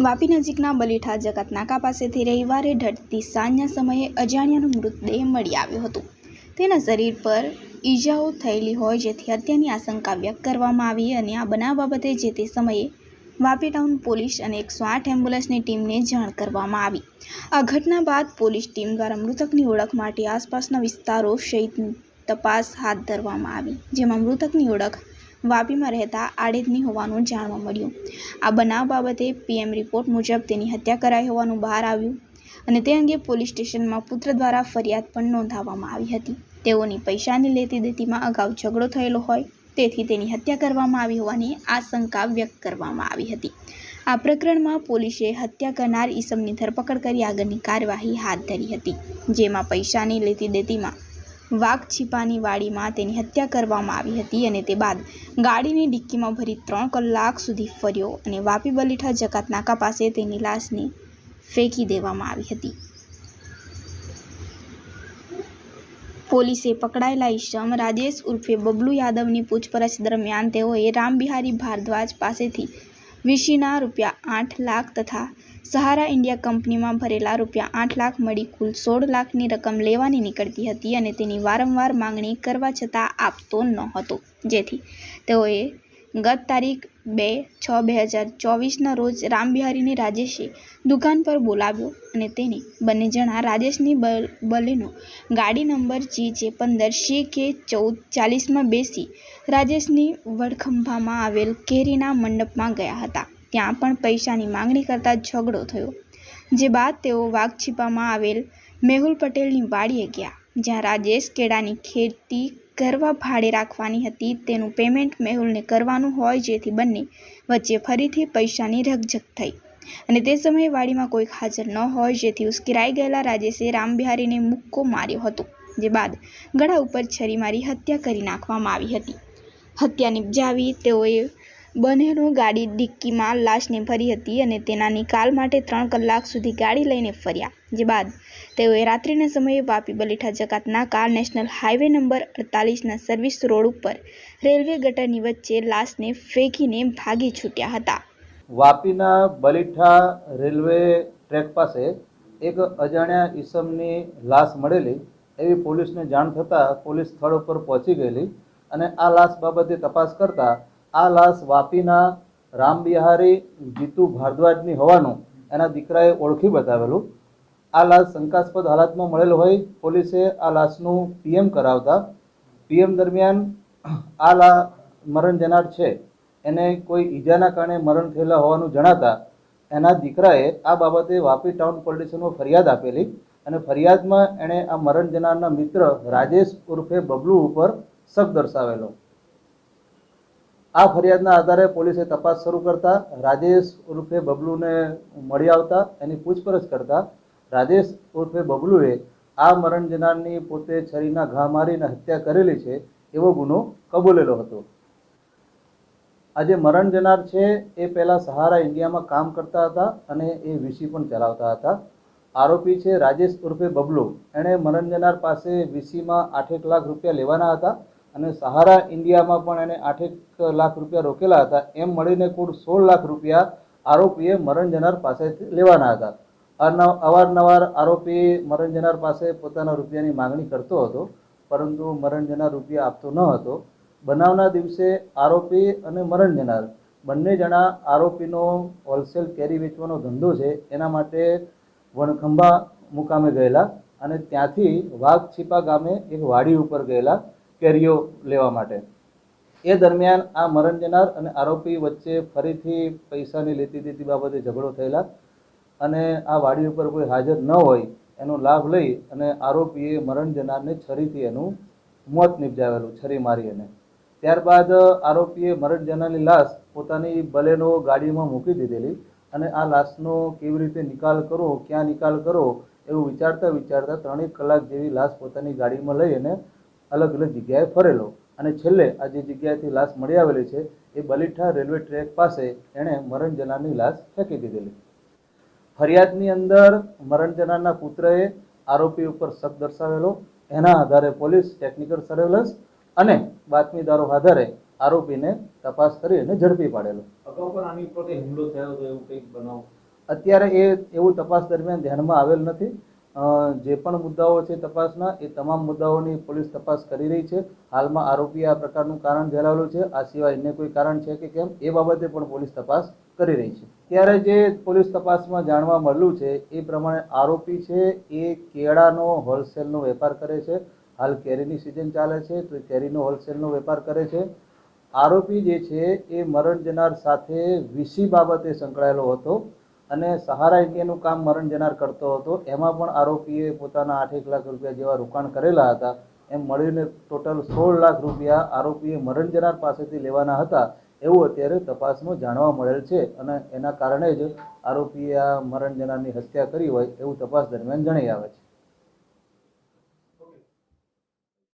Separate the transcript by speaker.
Speaker 1: વાપી નજીકના બલીઠા જકાત નાકા પાસેથી રવિવારે ઢળતી સાંજના સમયે અજાણ્યાનો મૃતદેહ મળી આવ્યો હતો। તેના શરીર પર ઈજાઓ થયેલી હોય જેથી હત્યાની આશંકા વ્યક્ત કરવામાં આવી અને આ બનાવ બાબતે જે તે સમયે વાપી ટાઉન પોલીસ અને 108 એમ્બ્યુલન્સની ટીમને જાણ કરવામાં આવી। આ ઘટના બાદ પોલીસ ટીમ દ્વારા મૃતકની ઓળખ માટે આસપાસના વિસ્તારો સહિતની તપાસ હાથ ધરવામાં આવી, જેમાં મૃતકની ઓળખ વાપીમાં રહેતા આડેદની હોવાનું જાણવા મળ્યું। આ બનાવ બાબતે પીએમ રિપોર્ટ મુજબ તેની હત્યા કરાઈ હોવાનું બહાર આવ્યું અને તે અંગે પોલીસ સ્ટેશનમાં પુત્ર દ્વારા ફરિયાદ પણ નોંધાવવામાં આવી હતી। તેઓની પૈસાની લેતી દેતીમાં અગાઉ ઝઘડો થયેલો હોય તેથી તેની હત્યા કરવામાં આવી હોવાની આશંકા વ્યક્ત કરવામાં આવી હતી। આ પ્રકરણમાં પોલીસે હત્યા કરનાર ઈસમની ધરપકડ કરી આગળની કાર્યવાહી હાથ ધરી હતી, જેમાં પૈસાની લેતી દેતીમાં વાઘછીપાની વાડીમાં તેની હત્યા કરવામાં આવી હતી અને તે બાદ ગાડીની ડિક્કીમાં ભરી 3 કલાક સુધી ફર્યો અને વાપી બલીઠા જકાત નાકા પાસે તેની લાશને ફેંકી દેવામાં આવી હતી। પોલીસે પકડાયેલા ઈસમ રાજેશ ઉર્ફે બબલુ યાદવની પૂછપરછ દરમિયાન તેઓએ રામબિહારી ભારદ્વાજ પાસેથી વીસીના ₹8 લાખ તથા સહારા ઇન્ડિયા કંપનીમાં ભરેલા ₹8 લાખ મળી કુલ 16 લાખની રકમ લેવાની નીકળતી હતી અને તેની વારંવાર માંગણી કરવા છતાં આપતો ન હતો, જેથી તેઓએ ગત તારીખ 2/6/2024ના રોજ રામબિહારીને રાજેશે દુકાન પર બોલાવ્યો અને તેને બંને જણા રાજેશની બલેનો ગાડી નંબર GJ15CK1440માં બેસી રાજેશની વડખંભામાં આવેલ કેરીના મંડપમાં ગયા હતા। ત્યાં પણ પૈસાની માંગણી કરતા ઝઘડો થયો, જે બાદ તેઓ વાઘછીપામાં આવેલ મેહુલ પટેલની વાડીએ ગયા, જ્યાં રાજેશ કેળાની ખેતી કરવા ભાડે રાખવાની હતી તેનું પેમેન્ટ મેહુલને કરવાનું હોય, જેથી બંને વચ્ચે ફરીથી પૈસાની રકઝક થઈ અને તે સમયે વાડીમાં કોઈ હાજર ન હોય, જેથી ઉશ્કેરાઈ ગયેલા રાજેશે રામબિહારીને મુક્કો માર્યો હતો, જે બાદ ગળા ઉપર છરી મારી હત્યા કરી નાખવામાં આવી હતી। હત્યા નિપજાવી તેઓએ બંનેનો ગાડી ડિક્કીમાં લાશને ભરી હતી અને તેના નિકાલ માટે 3 કલાક સુધી ગાડી લઈને ફર્યા, જે બાદ તેઓએ રાત્રિના સમયે વાપી બલીઠા જકાત નાકા નેશનલ હાઈવે નંબર 48ના સર્વિસ રોડ ઉપર રેલવે ગટરની વચ્ચે લાશને ફેંકીને ભાગી છૂટ્યા હતા।
Speaker 2: વાપીના બલીઠા રેલવે ટ્રેક પાસે એક અજાણ્યા ઈસમની લાશ મળેલી એવી પોલીસને જાણ થતાં પોલીસ સ્થળ ઉપર પહોંચી ગયેલી અને આ લાશ બાબતે તપાસ કરતા આ લાશ વાપીના રામબિહારી જીતુ ભારદ્વાજની હોવાનું એના દીકરાએ ઓળખી બતાવેલું। આ લાશ શંકાસ્પદ હાલતમાં મળેલ હોય પોલીસે આ લાશનું પીએમ કરાવતા પીએમ દરમિયાન આ મરણ જનાર છે એને કોઈ ઈજાના કારણે મરણ થયેલા હોવાનું જણાતા એના દીકરાએ આ બાબતે વાપી ટાઉન પોલીસ સ્ટેશનમાં ફરિયાદ આપેલી અને ફરિયાદમાં એણે આ મરણ જનારના મિત્ર રાજેશ ઉર્ફે બબલુ ઉપર શક દર્શાવેલો। આ ફરિયાદના આધારે પોલીસે તપાસ શરૂ કરતા રાજેશ ઉર્ફે બબલુને મળી આવતા એની પૂછપરછ કરતા રાજેશ ઉર્ફે બબલુએ આ મરણ જનારની પોતે છરીના ઘા મારીને હત્યા કરેલી છે એવો ગુનો કબૂલેલો હતો। આ જે મરણ જનાર છે એ પહેલાં સહારા ઇન્ડિયામાં કામ કરતા હતા અને એ વીસી પણ ચલાવતા હતા। આરોપી છે રાજેશ ઉર્ફે બબલુ, એણે મરણ જનાર પાસે વીસીમાં 8 લાખ રૂપિયા લેવાના હતા અને સહારા ઇન્ડિયામાં પણ એને 8 લાખ રૂપિયા રોકેલા હતા। એમ મળીને કુલ 16 લાખ રૂપિયા આરોપીએ મરણ જનાર પાસેથી લેવાના હતા। અવારનવાર આરોપી મરણ જનાર પાસે પોતાના રૂપિયાની માંગણી કરતો હતો, પરંતુ મરણ જનાર રૂપિયા આપતો ન હતો। બનાવના દિવસે આરોપી અને મરણ જનાર બંને જણા આરોપીનો હોલસેલ કેરી વેચવાનો ધંધો છે એના માટે વણખંભા મુકામે ગયેલા અને ત્યાંથી વાઘછીપા ગામે એક વાડી ઉપર ગયેલા કેરીઓ લેવા માટે। એ દરમિયાન આ મરણ જનાર અને આરોપી વચ્ચે ફરીથી પૈસાની લેતી દેતી બાબતે ઝઘડો થયેલા અને આ વાડી ઉપર કોઈ હાજર ન હોય એનો લાભ લઈ અને આરોપીએ મરણ જનારને છરીથી એનું મોત નિપજાવેલું, છરી મારી એને। ત્યારબાદ આરોપીએ મરણ જનારની લાશ પોતાની બલેનો ગાડીમાં મૂકી દીધેલી અને આ લાશનો કેવી રીતે નિકાલ કરવો, ક્યાં નિકાલ કરવો એવું વિચારતા 3 કલાક જેવી લાશ પોતાની ગાડીમાં લઈ અને અલગ અલગ જગ્યાએ ફરેલો અને છેલ્લે આ જે જગ્યાએથી લાશ મળી આવેલી છે એ બલીઠા રેલવે ટ્રેક પાસે એણે મરણ જનારની લાશ ફેંકી દીધેલી। ફરિયાદની અંદર મરણ જનારના પુત્રએ આરોપી ઉપર શક દર્શાવેલો, એના આધારે પોલીસ ટેકનિકલ સર્વેલન્સ અને બાતમીદારો આધારે આરોપીને તપાસ કરી અને ઝડપી પાડેલો।
Speaker 3: અગાઉ પણ આની ઉપર હુમલો થયો હતો એવું કંઈક બનાવ?
Speaker 2: અત્યારે એવું તપાસ દરમિયાન ધ્યાનમાં આવેલ નથી. જે પણ મુદ્દાઓ છે તપાસના, એ તમામ મુદ્દાઓની પોલીસ તપાસ કરી રહી છે. હાલમાં આરોપીએ આ પ્રકારનું કારણ જણાવેલું છે. આ સિવાય અન્ય કોઈ કારણ છે કે કેમ એ બાબતે પણ પોલીસ તપાસ કરી રહી છે. ત્યારે જે પોલીસ તપાસમાં જાણવા મળ્યું છે એ પ્રમાણે આરોપી છે એ કેળાનો હોલસેલનો વેપાર કરે છે. હાલ કેરીની સિઝન ચાલે છે તો કેરીનો હોલસેલનો વેપાર કરે છે. આરોપી જે છે એ મરણ જનાર સાથે વીસી બાબતે સંકળાયેલો હતો અને સહારા ઇન્ડિયાનું કામ મરણ જનાર કરતો હતો. એમાં પણ આરોપીએ પોતાના 8 લાખ રૂપિયા જેવા રોકાણ કરેલા હતા. એમ મળીને ટોટલ 16 લાખ રૂપિયા આરોપીએ મરણ જનાર પાસેથી લેવાના હતા એવું અત્યારે તપાસમાં જાણવા મળેલ છે અને એના કારણે જ આરોપીએ આ મરણ જનારની હત્યા કરી હોય એવું તપાસ દરમિયાન જણાઈ આવે છે.